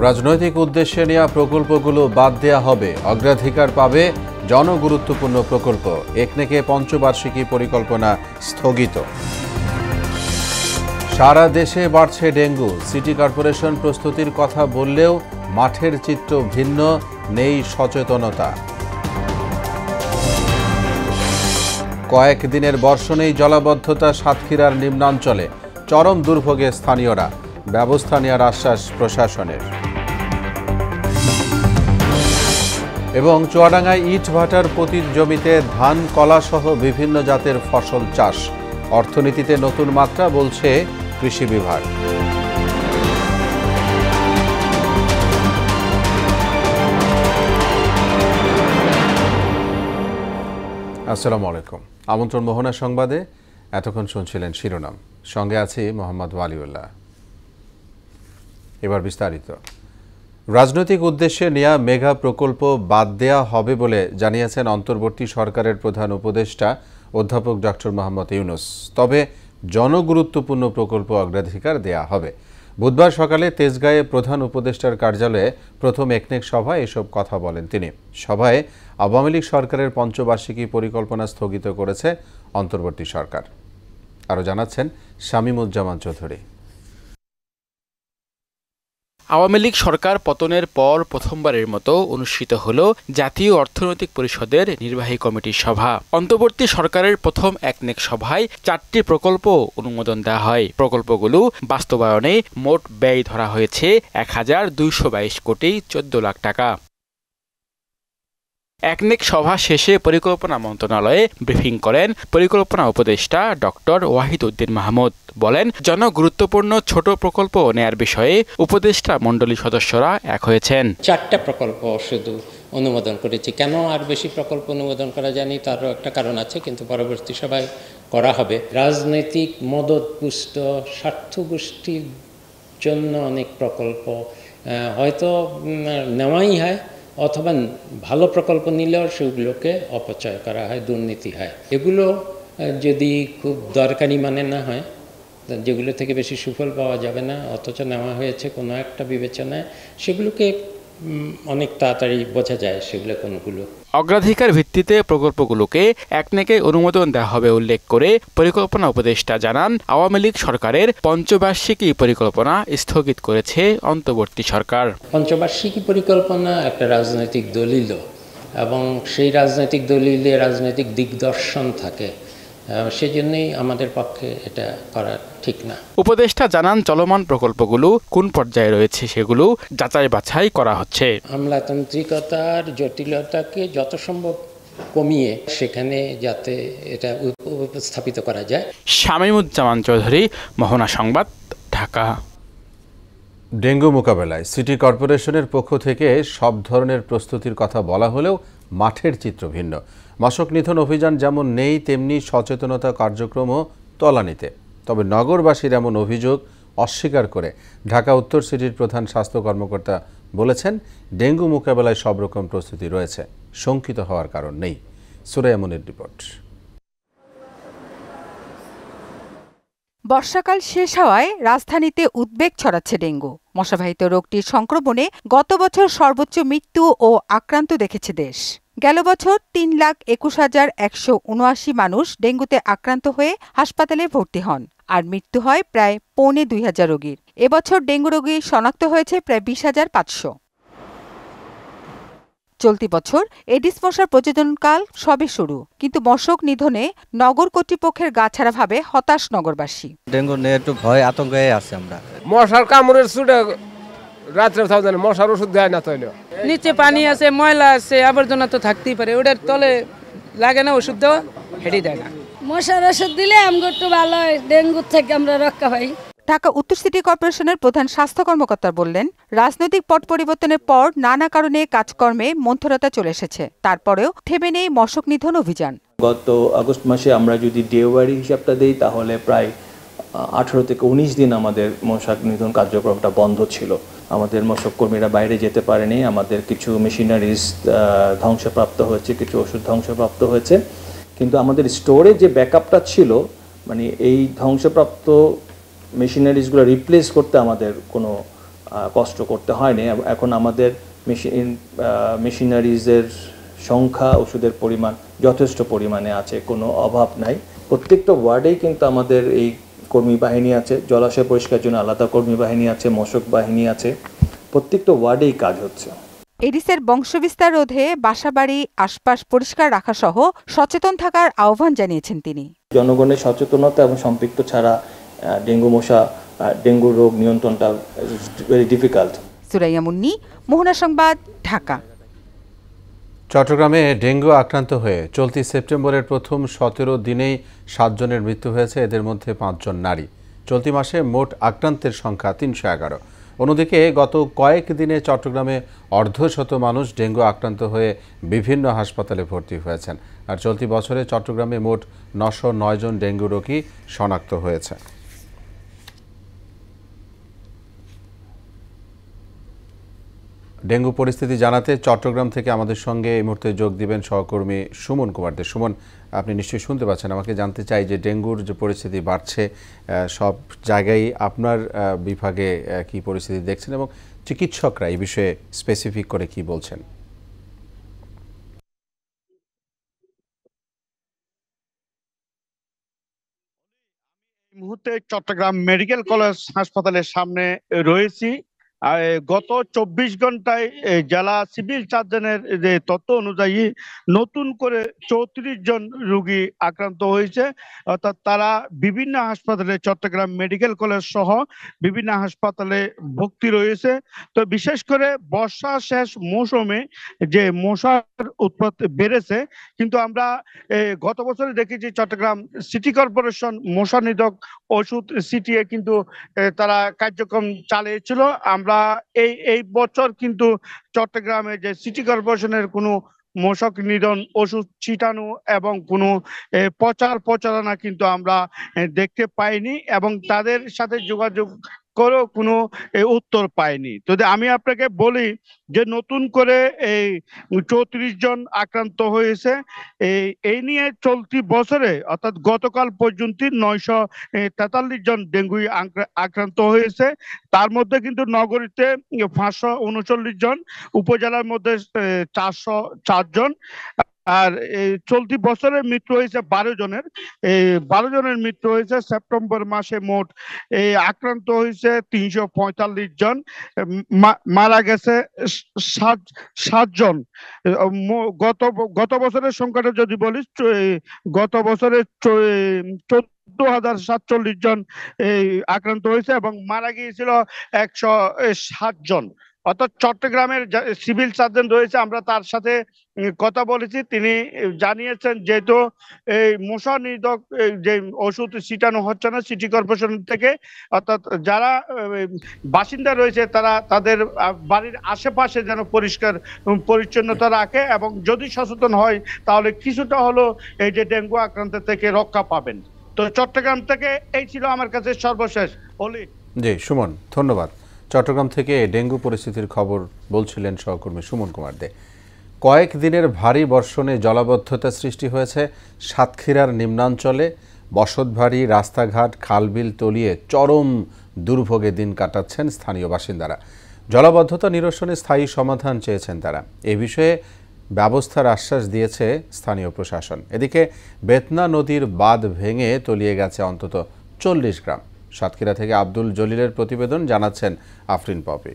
রাজনৈতিক উদ্দেশ্যে নেওয়া প্রকল্পগুলো বাদ দেয়া হবে, অগ্রাধিকার পাবে জনগুরুত্বপূর্ণ প্রকল্প। একনেকে পঞ্চবার্ষিকী পরিকল্পনা স্থগিত। সারা দেশে বাড়ছে ডেঙ্গু, সিটি কর্পোরেশন প্রস্তুতির কথা বললেও মাঠের চিত্র ভিন্ন, নেই সচেতনতা। কয়েকদিনের বর্ষণেই জলাবদ্ধতা সাতক্ষীরার নিম্নাঞ্চলে, চরম দুর্ভোগে স্থানীয়রা, ব্যবস্থা নেওয়ার আশ্বাস প্রশাসনের। এবং চুয়াডাঙ্গায় ইট ভাটার পতিত জমিতে ধান, কলা সহ বিভিন্ন জাতের ফসল চাষ, অর্থনীতিতে নতুন মাত্রা বলছে কৃষি বিভাগ। আসসালামু আলাইকুম, আমন্ত্রণ মোহনা সংবাদে। এতক্ষণ শুনছিলেন শিরোনাম, সঙ্গে আছি মোহাম্মদ ওয়ালিউল্লাহ। এবার বিস্তারিত। রাজনৈতিক উদ্দেশ্যে নেয়া মেগা প্রকল্প বাদ দেয়া হবে বলে জানিয়েছেন অন্তর্বর্তী সরকারের প্রধান উপদেষ্টা অধ্যাপক ডক্টর মোহাম্মদ ইউনূস। তবে জনগুরুত্বপূর্ণ প্রকল্প অগ্রাধিকার দেয়া হবে। বুধবার সকালে তেজগাঁয়ে প্রধান উপদেষ্টার কার্যালয়ে প্রথম একনেক সভায় এসব কথা বলেন তিনি। সভায় আওয়ামী লীগ সরকারের পঞ্চবার্ষিকী পরিকল্পনা স্থগিত করেছে অন্তর্বর্তী সরকার। আরও জানাচ্ছেন শামীমুজ্জামান চৌধুরী। আওয়ামী লীগ সরকার পতনের পর প্রথমবারের মতো অনুষ্ঠিত হল জাতীয় অর্থনৈতিক পরিষদের নির্বাহী কমিটির সভা। অন্তর্বর্তী সরকারের প্রথম একনেক সভায় 4টি প্রকল্প অনুমোদন দেওয়া হয়। প্রকল্পগুলো বাস্তবায়নে মোট ব্যয় ধরা হয়েছে 1222 কোটি 14 লাখ টাকা। একনেক সভা শেষে পরিকল্পনা মন্ত্রণালয়ে ব্রিফিং করেন পরিকল্পনা উপদেষ্টা ডক্টর ওয়াহিদ উদ্দিন মাহমুদ। বলেন, জনগুরুত্বপূর্ণ ছোট প্রকল্প নেয়ার বিষয়ে উপদেষ্টা মণ্ডলী সদস্যরা এক হয়েছেন। 4টা প্রকল্প শুধু অনুমোদন করেছি। কেন আর বেশি প্রকল্প অনুমোদন করা যায়নি তারও একটা কারণ আছে, কিন্তু পরবর্তী সভায় করা হবে। রাজনৈতিক মদতপুষ্ট স্বার্থগোষ্ঠীর জন্য অনেক প্রকল্প হয়তো নেওয়াই হয়, অথবা ভালো প্রকল্প নিলেও সেগুলোকে অপচয় করা হয়, দুর্নীতি হয়। এগুলো যদি খুব দরকারি মানে না হয়, যেগুলো থেকে বেশি সুফল পাওয়া যাবে না, অথচ নেওয়া হয়েছে কোনো একটা বিবেচনায়, সেগুলোকে অনেক তাড়াতাড়ি বোঝা যায় সেগুলো কোনগুলো। অগ্রাধিকার ভিত্তিতে প্রকল্পগুলোকে একনেকে অনুমোদন দেওয়া হবে উল্লেখ করে পরিকল্পনা উপদেষ্টা জানান, আওয়ামী লীগ সরকারের পঞ্চবার্ষিকী পরিকল্পনা স্থগিত করেছে অন্তর্বর্তী সরকার। পঞ্চবার্ষিকী পরিকল্পনা একটা রাজনৈতিক দলিল, এবং সেই রাজনৈতিক দলিলে রাজনৈতিক দিগদর্শন থাকে, সেজন্যই আমাদের পক্ষে এটা করা ঠিক না। উপদেষ্টা জানান, চলমান প্রকল্পগুলো কোন পর্যায়ে রয়েছে সেগুলো যাচাই বাছাই করা হচ্ছে। আমলাতান্ত্রিকতার জটিলতাকে যত সম্ভব কমিয়ে সেখানে যাতে এটা উপস্থাপিত করা যায়। শামীমুজ্জামান চৌধুরী, মোহনা সংবাদ, ঢাকা। ডেঙ্গু মোকাবেলায় সিটি কর্পোরেশনের পক্ষ থেকে সব ধরনের প্রস্তুতির কথা বলা হলেও মাঠের চিত্র ভিন্ন। মশক নিধন অভিযান যেমন নেই, তেমনি সচেতনতা কার্যক্রমও তলানিতে। তবে নগরবাসীর এমন অভিযোগ অস্বীকার করে ঢাকা উত্তর সিটির প্রধান স্বাস্থ্য কর্মকর্তা বলেছেন, ডেঙ্গু মোকাবেলায় সব রকম প্রস্তুতি রয়েছে, শঙ্কিত হওয়ার কারণ নেই। সুরাইয়া মুনির রিপোর্ট। বর্ষাকাল শেষ হওয়ায় রাজধানীতে উদ্বেগ ছড়াচ্ছে ডেঙ্গু। মশাবাহিত রোগটির সংক্রমণে গত বছর সর্বোচ্চ মৃত্যু ও আক্রান্ত দেখেছে দেশ। গেল বছর 3,21,179 মানুষ ডেঙ্গুতে আক্রান্ত হয়ে হাসপাতালে ভর্তি হন, আর মৃত্যু হয় প্রায় 2,500 রোগীর। এবছর ডেঙ্গু রোগী শনাক্ত হয়েছে প্রায় 20,500। চলতি বছর এডিস মশার প্রজননকাল সবে শুরু, কিন্তু মশক নিধনে নগর কর্তৃপক্ষের গাছাড়া ভাবে হতাশ নগরবাসী। ডেঙ্গু নিয়ে একটু ভয় আতঙ্কে আছে আমরা। মশার কামড়ের ছুটে রাত্রে থাকবে না, মশার ওষুধ দেয় না। তৈল নিচে পানি আছে, ময়লা আছে, আবর্জনা তো থাকতেই পারে, ওটার তলে লাগে না ওষুধ দেওয়া, হেঁটে দেয় না। মশার ওষুধ দিলে আমরা একটু ভালো হয়, ডেঙ্গুর থেকে আমরা রক্ষা পাই। ঢাকা উত্তর সিটি কর্পোরেশনের প্রধান স্বাস্থ্য কর্মকর্তা বললেন, রাজনৈতিক পট পরিবর্তনের পর নানা কারণে কাজকর্মে মন্থরতা চলে এসেছে, তারপরেও থেমে নেই মশক নিধন অভিযান। গত আগস্ট মাসে আমরা যদি ডেওয়ারি হিসাবটা দিই, তাহলে প্রায় 18 থেকে 19 দিন আমাদের মশক নিধন কার্যক্রমটা বন্ধ ছিল। আমাদের মশক কর্মীরা বাইরে যেতে পারেনি, আমাদের কিছু মেশিনারিজ ধ্বংসপ্রাপ্ত হয়েছে, কিছু ওষুধ ধ্বংসপ্রাপ্ত হয়েছে, কিন্তু আমাদের স্টোরে যে ব্যাকআপটা ছিল, মানে এই ধ্বংসপ্রাপ্ত মেশিনারিজগুলো রিপ্লেস করতে আমাদের কোনো কষ্ট করতে হয়নি। এখন আমাদের মেশিনারিজের সংখ্যা, ওষুধের পরিমাণ যথেষ্ট পরিমাণে আছে, কোনো অভাব নাই। প্রত্যেকটা ওয়ার্ডেই কিন্তু আমাদের এই কর্মী বাহিনী আছে, জলাশয় পরিষ্কার জন্য আলাদা কর্মী বাহিনী আছে, মশক বাহিনী আছে, প্রত্যেকটা ওয়ার্ডেই কাজ হচ্ছে। এডিসের বংশবিস্তার রোধে বাসাবাড়ি আশপাশ পরিষ্কার রাখা সহ সচেতন থাকার আহ্বান জানিয়েছেন তিনি। জনগণের সচেতনতা এবং সম্পৃক্ত ছাড়া ডেঙ্গু রোগ নিয়ন্ত্রণটা ভেরি ডিফিকাল্ট। সুরাইয়া মুন্নি, মোহনা সংবাদ, ঢাকা। চট্টগ্রামে ডেঙ্গু আক্রান্ত হয়ে চলতি সেপ্টেম্বরের প্রথম 17 দিনেই 7 জনের মৃত্যু হয়েছে, এদের মধ্যে 5 জন নারী। চলতি মাসে মোট আক্রান্তের সংখ্যা 311। অন্যদিকে গত কয়েক দিনে চট্টগ্রামে অর্ধশত মানুষ ডেঙ্গু আক্রান্ত হয়ে বিভিন্ন হাসপাতালে ভর্তি হয়েছেন। আর চলতি বছরে চট্টগ্রামে মোট 909 জন ডেঙ্গু রোগী শনাক্ত হয়েছে। ডেঙ্গু পরিস্থিতি জানাতে চট্টগ্রাম থেকে আমাদের সঙ্গে এই মুহূর্তে যোগ দিবেন সহকর্মী সুমন কুমার দে। সুমন, আপনি নিশ্চয়ই শুনতে পাচ্ছেন। আমাকে জানতে চাই যে ডেঙ্গুর যে পরিস্থিতি বাড়ছে সব জায়গায়, আপনার বিভাগে কি পরিস্থিতি দেখছেন এবং চিকিৎসকরা এই বিষয়ে স্পেসিফিক করে কি বলছেন? এই মুহূর্তে চট্টগ্রাম মেডিকেল কলেজ হাসপাতালের সামনে রয়েছি। গত 24 ঘন্টায় জেলা সিভিল সার্জনের যে তথ্য অনুযায়ী নতুন করে 34 জন রোগী আক্রান্ত হয়েছে, অর্থাৎ তারা বিভিন্ন হাসপাতালে, চট্টগ্রাম মেডিকেল কলেজ সহ বিভিন্ন হাসপাতালে ভর্তি রয়েছে। তো বিশেষ করে বর্ষা শেষ মৌসুমে যে মশার উৎপাত বেড়েছে, কিন্তু আমরা গত বছরে দেখেছি চট্টগ্রাম সিটি কর্পোরেশন মশা নিধক ওষুধ ছিটিয়ে কিন্তু তারা কার্যক্রম চালিয়েছিল। আমরা এই বছর কিন্তু চট্টগ্রামে যে সিটি কর্পোরেশনের কোনো মশক নিধন ওষুধ ছিটানো এবং কোনো প্রচারণা কিন্তু আমরা দেখতে পাইনি এবং তাদের সাথে যোগাযোগ করেও কোনো উত্তর পাইনি। তো আমি আপনাকে বলি যে নতুন করে এই 34 জন আক্রান্ত হয়েছে। এই নিয়ে চলতি বছরে অর্থাৎ গতকাল পর্যন্ত 943 জন ডেঙ্গু আক্রান্ত হয়েছে। তার মধ্যে কিন্তু নগরীতে 539 জন, উপজেলার মধ্যে 404 জন। আর চলতি বছরে মৃত্যু হয়েছে 12 জনের। 12 জনের মৃত্যু হয়েছে। সেপ্টেম্বর মাসে মোট আক্রান্ত হয়েছে 345 জন, মারা গেছে 7 জন। গত বছরের সংখ্যাটা যদি বলিস, গত বছরে 14,047 জন আক্রান্ত হয়েছে এবং মারা গিয়েছিল 107 জন। অর্থাৎ চট্টগ্রামের সিভিল সার্জন রয়েছে, আমরা তার সাথে কথা বলেছি। তিনি জানিয়েছেন যেহেতু এই মশা নিধক যে ওষুধ ছিটানো হচ্ছে না সিটি কর্পোরেশন থেকে, অর্থাৎ যারা বাসিন্দা রয়েছে তারা তাদের বাড়ির আশেপাশে যেন পরিষ্কার পরিচ্ছন্নতা রাখে এবং যদি সচেতন হয় তাহলে কিছুটা হলো এই যে ডেঙ্গু আক্রান্ত থেকে রক্ষা পাবেন। তো চট্টগ্রাম থেকে এই ছিল আমার কাছে সর্বশেষ। জি সুমন, ধন্যবাদ। চট্টগ্রাম থেকে ডেঙ্গু পরিস্থিতির খবর বলছিলেন সহকর্মী সুমন কুমার দে। কয়েক দিনের ভারী বর্ষণে জলাবদ্ধতা সৃষ্টি হয়েছে সাতক্ষীরার নিম্নাঞ্চলে। বসতবাড়ি, রাস্তাঘাট, খালবিল তলিয়ে চরম দুর্ভোগে দিন কাটাচ্ছেন স্থানীয় বাসিন্দারা। জলাবদ্ধতা নিরসনে স্থায়ী সমাধান চেয়েছেন তারা। এ বিষয়ে ব্যবস্থার আশ্বাস দিয়েছে স্থানীয় প্রশাসন। এদিকে বেতনা নদীর বাঁধ ভেঙে তলিয়ে গেছে অন্তত 40 গ্রাম। সাতক্ষীরা থেকে আব্দুল জলিলের প্রতিবেদন, জানাচ্ছেন আফরিন পপি।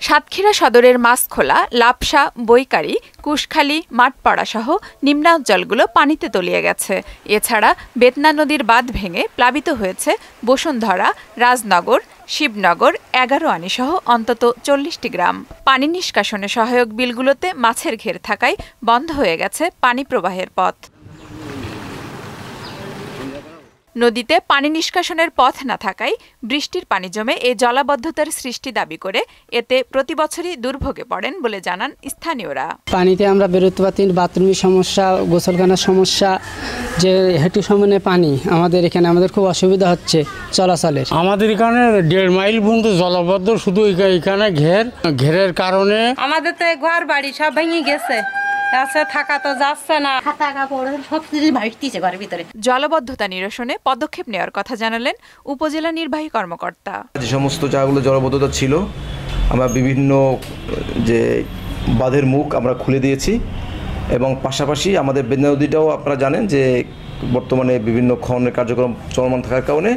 সাতক্ষীরা সদরের মাছখোলা, লাপসা, বৈকারি, কুশখালী, মাঠপাড়া সহ নিম্নাঞ্চলগুলো পানিতে তলিয়ে গেছে। এছাড়া বেতনা নদীর বাঁধ ভেঙে প্লাবিত হয়েছে বসুন্ধরা, রাজনগর, শিবনগর, 11 আনি সহ অন্তত 40টি গ্রাম। পানি নিষ্কাশনে সহায়ক বিলগুলোতে মাছের ঘের থাকায় বন্ধ হয়ে গেছে পানি প্রবাহের পথ। নদীতে পানি নিষ্কাশনের পথ না থাকায় বৃষ্টির পানি জমে এই জলাবদ্ধতার সৃষ্টি দাবি করে এতে প্রতি বছরই দুর্ভোগে পড়েন বলে জানান স্থানীয়রা। পানিতে আমরা বেরোতে পারছি, বাথরুমের সমস্যা, গোসলখানার সমস্যা, যে হেঁটু সমানে পানি আমাদের এখানে, আমাদের খুব অসুবিধা হচ্ছে চলাচলের। আমাদের এখানে 1.5 মাইল পর্যন্ত জলাবদ্ধ, শুধু এখানে ঘেরের কারণে আমাদের তো ঘর বাড়ি সব ভেঙে গেছে। আছে থাকা তো যাচ্ছে না, খাতা কাপড় সব কিছু ভাসতিছে ঘরের ভিতরে। জলবদ্ধতা নিরসনে পদক্ষেপ নেওয়ার কথা জানালেন উপজেলা নির্বাহী কর্মকর্তা। যে সমস্ত জায়গাগুলো জলবদ্ধতা ছিল আমরা বিভিন্ন যে বাঁধের মুখ আমরা খুলে দিয়েছি এবং পাশাপাশি আমাদের বেদনা নদীটাও আপনারা জানেন যে বর্তমানে বিভিন্ন খননের কার্যক্রম চলমান থাকার কারণে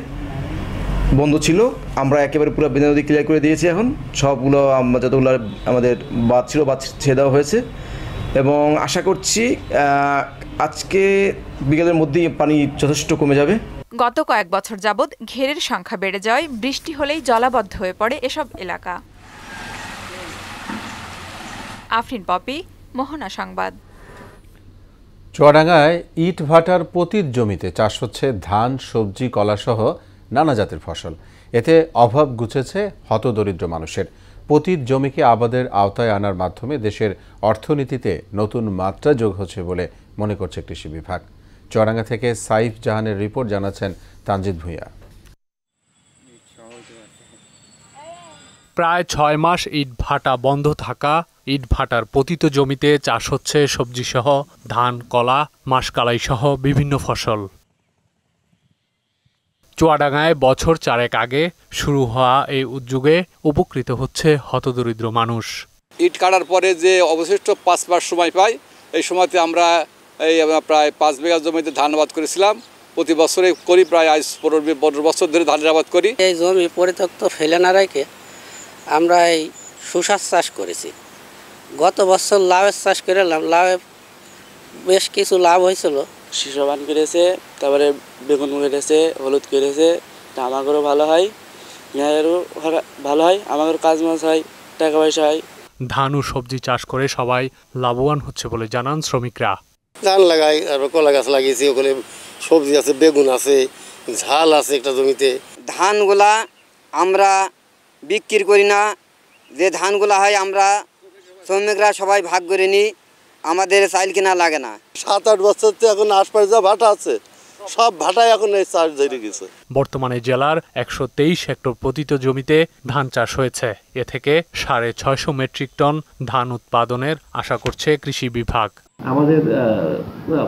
বন্ধ ছিল। আমরা একেবারে পুরো বেদনা নদী ক্লিয়ার করে দিয়েছি। এখন সবগুলো যতগুলো আমাদের বাঁধ ছিল বাঁধ ছেড়ে দেওয়া হয়েছে এবং আশা করছি আজকে বিকেলের মধ্যেই পানি যথেষ্ট কমে যাবে। গত কয়েক বছর যাবৎ ঘেরের সংখ্যা বেড়ে যাওয়ায় বৃষ্টি হলেই জলাবদ্ধ হয়ে পড়ে এসব এলাকা। আফরিন পপি, মোহনা সংবাদ। চুয়াডাঙ্গায় ইট ভাটার পতিত জমিতে চাষ হচ্ছে ধান, সবজি, কলাসহ নানা জাতের ফসল। এতে অভাব ঘুচেছে হতদরিদ্র মানুষের। পতিত জমিকে আবাদের আওতায় আনার মাধ্যমে দেশের অর্থনীতিতে নতুন মাত্রা যোগ হচ্ছে বলে মনে করছে কৃষি বিভাগ। চুয়াডাঙ্গা থেকে সাইফ জাহানের রিপোর্ট, জানাচ্ছেন তানজিদ ভূঁইয়া। প্রায় ৬ মাস ইট ভাটা বন্ধ থাকা ইট ভাটার পতিত জমিতে চাষ হচ্ছে সবজিসহ ধান, কলা, মাসকালাই সহ বিভিন্ন ফসল। চুয়াডাঙ্গায় বছর 4 আগে শুরু হওয়া এই উদ্যোগে উপকৃত হচ্ছে হতদরিদ্র মানুষ। ইট কাটার পরে যে অবশিষ্ট 5 মাস সময় পাই, এই সময়তে আমরা প্রায় 5 বিঘা জমিতে ধান আবাদ করেছিলাম। প্রতি বছরে করি, প্রায় আজ 15 বছর ধরে ধানের আবাদ করি। এই জমি পরিত্যক্ত ফেলে না রেখে আমরা এই শসা চাষ করেছি। গত বছর লাউয়ের চাষ করলাম, লাউয়ে বেশ কিছু লাভ হয়েছিল। শীষবান করেছে, তারপরে বেগুন করেছে, হলুদ করেছে, আমাদেরও ভালো হয়, মেয়েরও ভালো হয়, আমাদের কাজ মাছ হয়, টাকা পয়সা হয়। ধান ও সবজি চাষ করে সবাই লাভবান হচ্ছে বলে জানান শ্রমিকরা। ধান লাগাই, আর কলা গাছ লাগিয়েছি, ওখানে সবজি আছে, বেগুন আছে, ঝাল আছে একটা জমিতে। ধানগুলা আমরা বিক্রি করি না, যে ধানগুলা হয় আমরা শ্রমিকরা সবাই ভাগ করে নিই, আমাদের চাইল কিনা লাগে না। 7-8 বছর তো এখন আশপাশে যা ভাটা আছে সব ভাটায় এখন এই চাষ ধরে গেছে। বর্তমানে জেলার 123 হেক্টর পতিত জমিতে ধান চাষ হয়েছে। এ থেকে 650 মেট্রিক টন ধান উৎপাদনের আশা করছে কৃষি বিভাগ। আমাদের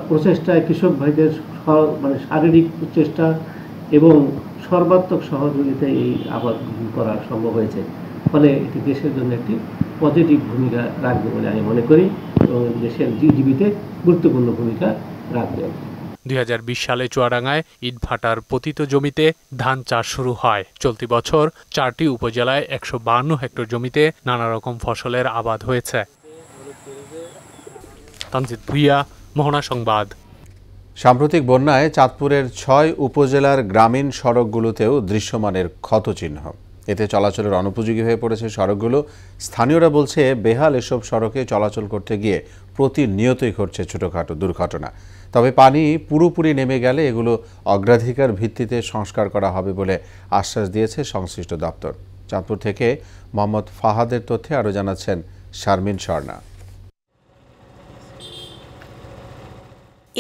প্রচেষ্টায় কৃষক ভাইদের শারীরিক প্রচেষ্টা এবং সর্বাত্মক সহযোগিতায় এই আবাদ করা সম্ভব হয়েছে। ফলে এটি দেশের জন্য একটি পজিটিভ ভূমিকা রাখবে বলে আমি মনে করি এবং দেশের জিডিপিতে গুরুত্বপূর্ণ ভূমিকা রাখবে। 2020 সালে চুয়াডাঙ্গায় ইট ভাটার পতিত জমিতে ধান চাষ শুরু হয়। চলতি বছর 4টি উপজেলায় 152 হেক্টর জমিতে নানা রকম ফসলের আবাদ হয়েছে। তানজিদ ভূঁইয়া, মোহনা সংবাদ। সাম্প্রতিক বন্যায় চাঁদপুরের 6 উপজেলার গ্রামীণ সড়কগুলোতেও দৃশ্যমানের ক্ষতচিহ্ন। এতে চলাচলের অনুপযোগী হয়ে পড়েছে সড়কগুলো। স্থানীয়রা বলছে, বেহাল এসব সড়কে চলাচল করতে গিয়ে প্রতিনিয়তই ঘটছে ছোটখাটো দুর্ঘটনা। তবে পানি পুরোপুরি নেমে গেলে এগুলো অগ্রাধিকার ভিত্তিতে সংস্কার করা হবে বলে আশ্বাস দিয়েছে সংশ্লিষ্ট দপ্তর। চাঁদপুর থেকে মোহাম্মদ ফাহাদের তথ্যে আরও জানাচ্ছেন শারমিন স্বর্ণা।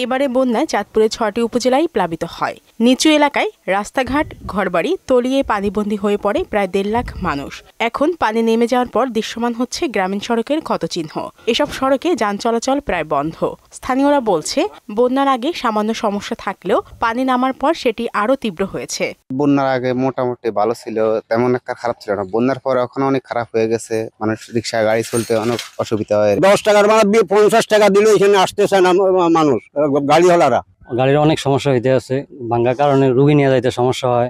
এবারে বন্যায় চাঁদপুরের 6টি উপজেলায় প্লাবিত হয়। নিচু এলাকায় রাস্তাঘাট, ঘরবাড়ি তলিয়ে পানিবন্দী হয়ে পড়ে প্রায় 1.5 লাখ মানুষ। এখন পানি নেমে যাওয়ার পর দৃশ্যমান হচ্ছে গ্রামীণ সড়কের ক্ষতচিহ্ন। এসব সড়কে যান চলাচল প্রায় বন্ধ। স্থানীয়রা বলছে, বন্যার আগে সামান্য সমস্যা থাকলেও পানি নামার পর সেটি আরও তীব্র হয়েছে। বন্যার আগে মোটামুটি ভালো ছিল, তেমন একটা খারাপ ছিল না। বন্যার পর এখন অনেক খারাপ হয়ে গেছে। মানুষ রিক্সা গাড়ি চলতে অনেক অসুবিধা হয়। 10 টাকার ভাড়া দিয়ে 50 টাকা দিলে এখানে আসতেছে না মানুষ, গাড়িওয়ালারা। গাড়ির অনেক সমস্যা হইতে আছে, ভাঙ্গার কারণে রুগী নিয়ে যাইতে সমস্যা হয়।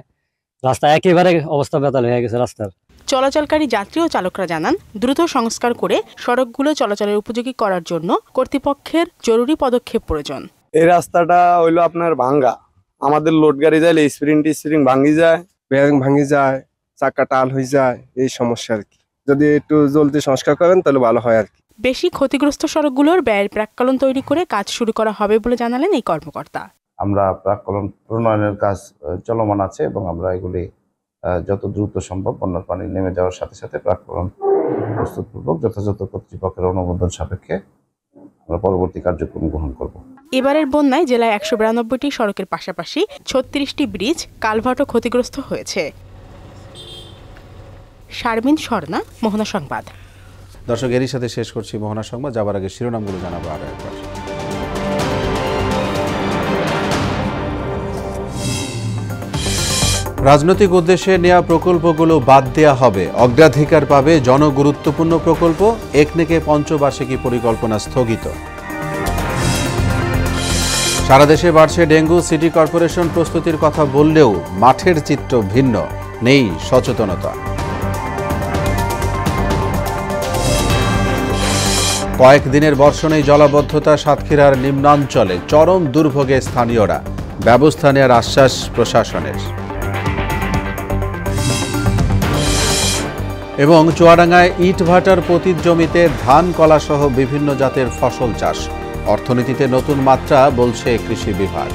রাস্তা একেবারে অবস্থা বেতাল হয়ে গেছে রাস্তার। চলাচলকারী যাত্রী ও চালকরা জানান, দ্রুত সংস্কার করে সড়কগুলো চলাচলের উপযোগী করার জন্য কর্তৃপক্ষের জরুরি পদক্ষেপ প্রয়োজন। এই রাস্তাটা হইলো আপনার ভাঙ্গা, আমাদের লোড গাড়ি যাইলে স্প্রিং ভাঙ্গি যায়, বেয়ারিং ভাঙ্গি যায়, চাকা টাল হয়ে যায়, এই সমস্যা আর কি। যদি একটু জলদি সংস্কার করেন তাহলে ভালো হয় আর কি। বেশি ক্ষতিগ্রস্ত সড়কগুলোর ব্যয়ের প্রাক্কলন তৈরি করে কাজ শুরু করা হবে বলে জানালেন এই কর্মকর্তা। আমরা প্রাক্কলন প্রণয়নের কাজ চলমান আছে এবং আমরা এগুলি যত দ্রুত সম্ভব বন্যার পানি নেমে যাওয়ার সাথে সাথে প্রাক্কলন প্রস্তুতপূর্বক যথাযথ কর্তৃপক্ষের অনুমোদন সাপেক্ষে আমরা পরবর্তী কার্যক্রম গ্রহণ করব। এবারের বন্যায় জেলায় 192টি সড়কের পাশাপাশি 36টি ব্রিজ, কালভার্টও ক্ষতিগ্রস্ত হয়েছে। শারমিন স্বর্ণা, মোহনা সংবাদ। দর্শক, এরই সাথে শেষ করছি মোহনা সংবাদ। যাবার আগে শিরোনামগুলো জানাবো আরও একবার। রাজনৈতিক উদ্দেশ্যে নেওয়া প্রকল্পগুলো বাদ দেওয়া হবে, অগ্রাধিকার পাবে জনগুরুত্বপূর্ণ প্রকল্প। একনেকে পঞ্চবার্ষিকী পরিকল্পনা স্থগিত। সারা দেশে বাড়ছে ডেঙ্গু, সিটি কর্পোরেশন প্রস্তুতির কথা বললেও মাঠের চিত্র ভিন্ন, নেই সচেতনতা। কয়েকদিনের বর্ষণেই জলাবদ্ধতা সাতক্ষীরার নিম্নাঞ্চলে, চরম দুর্ভোগে স্থানীয়রা, ব্যবস্থা নেওয়ার আশ্বাস প্রশাসনের। এবং চুয়াডাঙ্গায় ইটভাটার পতিত জমিতে ধান, কলা সহ বিভিন্ন জাতের ফসল চাষ, অর্থনীতিতে নতুন মাত্রা বলছে কৃষি বিভাগ।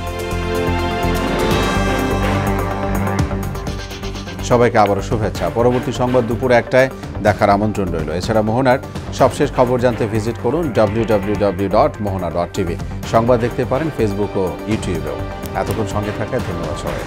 সবাইকে আবারও শুভেচ্ছা। পরবর্তী সংবাদ দুপুর 1টায় দেখার আমন্ত্রণ রইল। এছাড়া মোহনার সবশেষ খবর জানতে ভিজিট করুন www.mohana.tv। সংবাদ দেখতে পারেন ফেসবুক ও ইউটিউবেও। এতক্ষণ সঙ্গে থাকায় ধন্যবাদ সবাই।